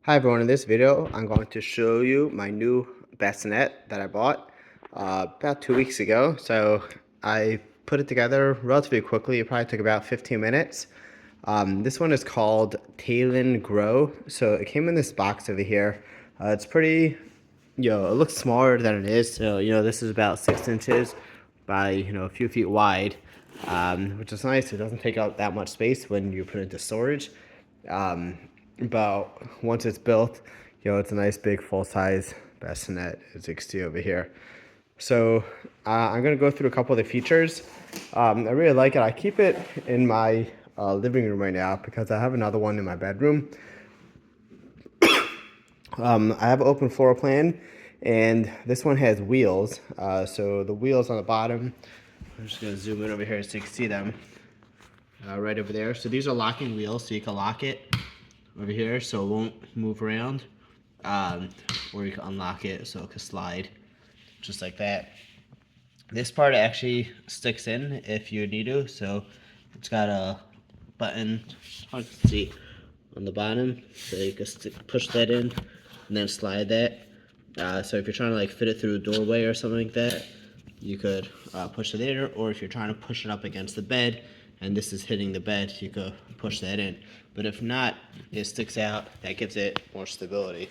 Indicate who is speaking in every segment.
Speaker 1: Hi everyone, in this video I'm going to show you my new bassinet that I bought about 2 weeks ago. So I put it together relatively quickly. It probably took about 15 minutes. This one is called TaylenGrow. So it came in this box over here. It's pretty, it looks smaller than it is. So, this is about 6 inches by, a few feet wide, which is nice. It doesn't take up that much space when you put it into storage. But once it's built, it's a nice big full-size bassinet, as you can see over here. So I'm going to go through a couple of the features. I really like it. I keep it in my living room right now because I have another one in my bedroom. I have an open floor plan, and this one has wheels. So the wheels on the bottom, I'm just going to zoom in over here so you can see them right over there. So these are locking wheels, so you can lock it over here so it won't move around, or you can unlock it so it can slide just like that. This part actually sticks in if you need to, so it's got a button, hard to see, on the bottom, so you can push that in and then slide that. So if you're trying to like fit it through a doorway or something like that, you could push it there, or if you're trying to push it up against the bed and this is hitting the bed, you could push that in. But if not, it sticks out. That gives it more stability.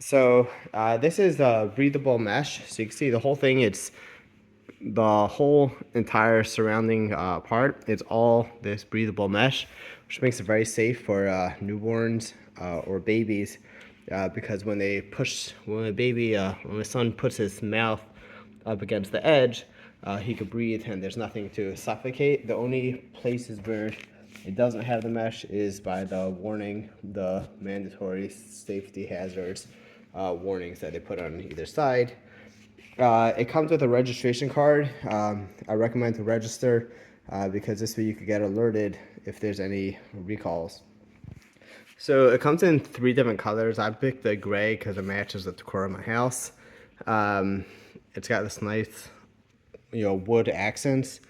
Speaker 1: So this is a breathable mesh. So you can see the whole thing, it's the whole entire surrounding part. It's all this breathable mesh, which makes it very safe for newborns or babies, because when my son puts his mouth up against the edge, he could breathe and there's nothing to suffocate. The only places where it doesn't have the mesh is by the warning, the mandatory safety hazards warnings that they put on either side. It comes with a registration card. I recommend to register because this way you could get alerted if there's any recalls. So it comes in 3 different colors. I picked the gray because it matches the decor of my house. It's got this nice, wood accents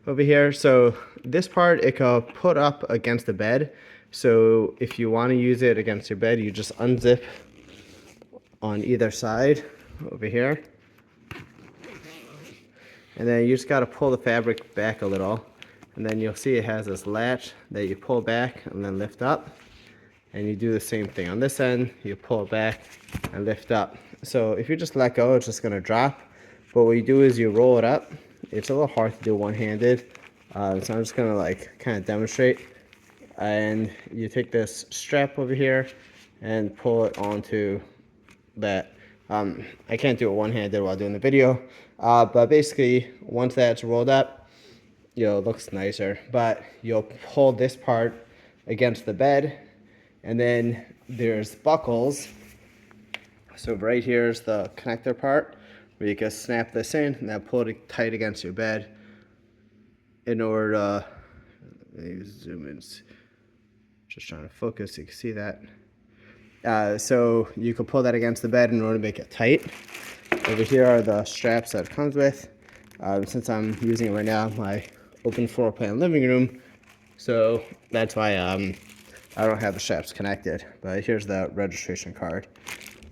Speaker 1: over here. So this part it can put up against the bed. So if you want to use it against your bed, you just unzip on either side over here. And then you just got to pull the fabric back a little. And then you'll see it has this latch that you pull back and then lift up. And you do the same thing on this end. You pull it back and lift up. So if you just let go, it's just going to drop. But what you do is you roll it up. It's a little hard to do one-handed. So I'm just going to kind of demonstrate. And you take this strap over here and pull it onto that. I can't do it one-handed while doing the video, but basically once that's rolled up, it looks nicer. But you'll pull this part against the bed, and then there's buckles. So right here is the connector part where you can snap this in and then pull it tight against your bed in order to, let me zoom in, just trying to focus so you can see that. So you can pull that against the bed in order to make it tight. Over here are the straps that it comes with. Since I'm using it right now, my open floor plan living room, so that's why I don't have the straps connected. But here's the registration card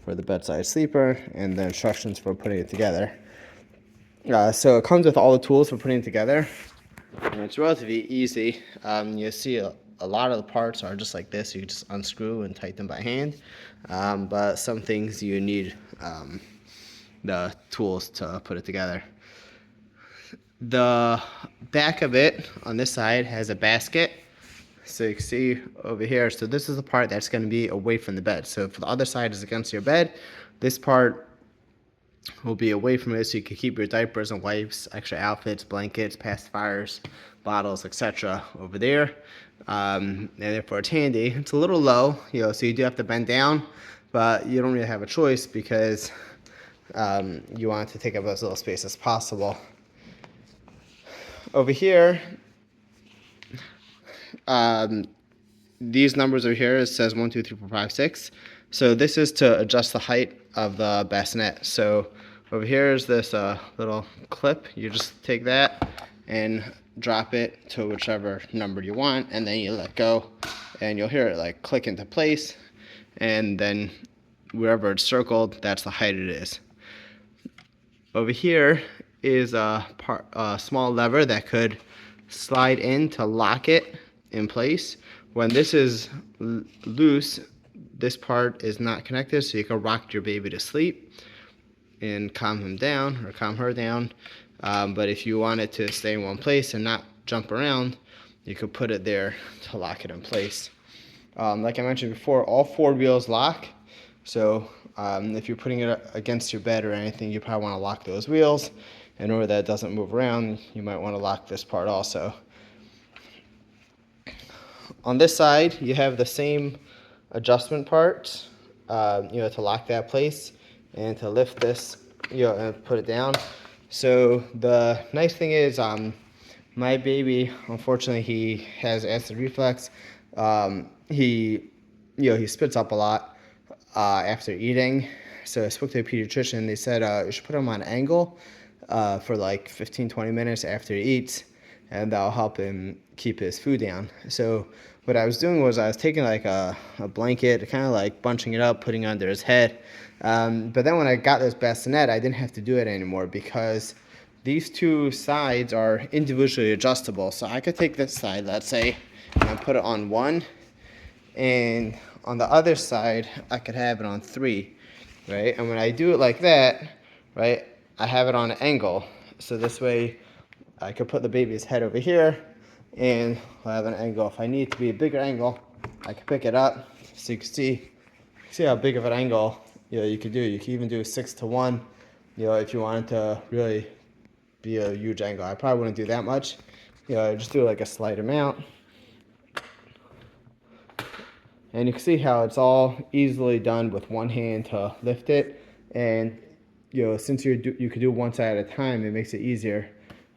Speaker 1: for the bedside sleeper and the instructions for putting it together. So it comes with all the tools for putting it together, and it's relatively easy. You see a lot of the parts are just like this. You can just unscrew and tighten them by hand, but some things you need the tools to put it together. The back of it on this side has a basket, so you can see over here. So this is the part that's going to be away from the bed. So if the other side is against your bed, this part will be away from it, so you can keep your diapers and wipes, extra outfits, blankets, pacifiers, bottles, etc. over there. And therefore it's handy. It's a little low, so you do have to bend down, but you don't really have a choice because you want it to take up as little space as possible. Over here, these numbers over here, it says 1, 2, 3, 4, 5, 6. So this is to adjust the height of the bassinet. So over here is this little clip. You just take that and drop it to whichever number you want, and then you let go, and you'll hear it like click into place, and then wherever it's circled, that's the height it is. Over here is a small lever that could slide in to lock it in place. When this is loose, this part is not connected, so you can rock your baby to sleep and calm him down or calm her down. But if you want it to stay in one place and not jump around, you could put it there to lock it in place. Like I mentioned before, all 4 wheels lock. So if you're putting it against your bed or anything, you probably want to lock those wheels. In order that it doesn't move around, you might want to lock this part also. On this side, you have the same adjustment parts, to lock that place and to lift this, and put it down. So the nice thing is, my baby, unfortunately, he has acid reflux. He spits up a lot after eating. So I spoke to a pediatrician. They said you should put him on an angle for like 15-20 minutes after he eats, and that'll help him keep his food down. So what I was doing was I was taking like a blanket, kind of like bunching it up, putting it under his head. But then when I got this bassinet, I didn't have to do it anymore because these 2 sides are individually adjustable. So I could take this side, let's say, and put it on 1, and on the other side, I could have it on 3, right? And when I do it like that, right, I have it on an angle. So this way, I could put the baby's head over here, and I'll have an angle. If I need it to be a bigger angle, I can pick it up. So you can see how big of an angle you could do. You can even do 6-to-1. If you wanted to really be a huge angle. I probably wouldn't do that much. Just do like a slight amount. And you can see how it's all easily done with one hand to lift it. And since you could do one side at a time, it makes it easier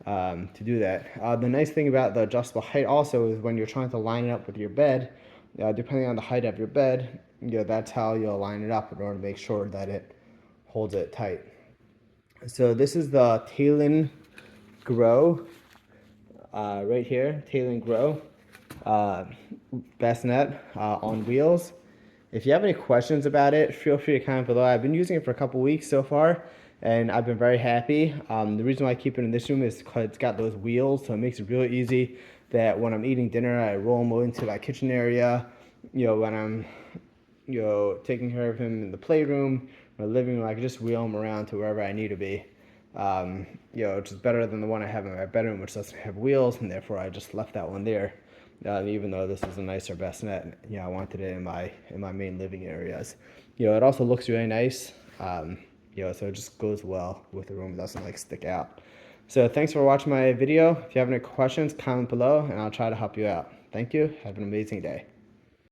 Speaker 1: to do that. The nice thing about the adjustable height also is when you're trying to line it up with your bed, depending on the height of your bed, that's how you'll line it up in order to make sure that it holds it tight. So this is the TaylenGrow right here, TaylenGrow bassinet on wheels. If you have any questions about it, feel free to comment below. I've been using it for a couple weeks so far, and I've been very happy. The reason why I keep it in this room is because it's got those wheels, so it makes it really easy that when I'm eating dinner, I roll him into my kitchen area. When I'm taking care of him in the playroom or living room, I can just wheel him around to wherever I need to be. Which is better than the one I have in my bedroom, which doesn't have wheels, and therefore I just left that one there. Even though this is a nicer bassinet, I wanted it in my main living areas. It also looks really nice. So it just goes well with the room. It doesn't like stick out. So thanks for watching my video. If you have any questions, comment below, and I'll try to help you out. Thank you. Have an amazing day.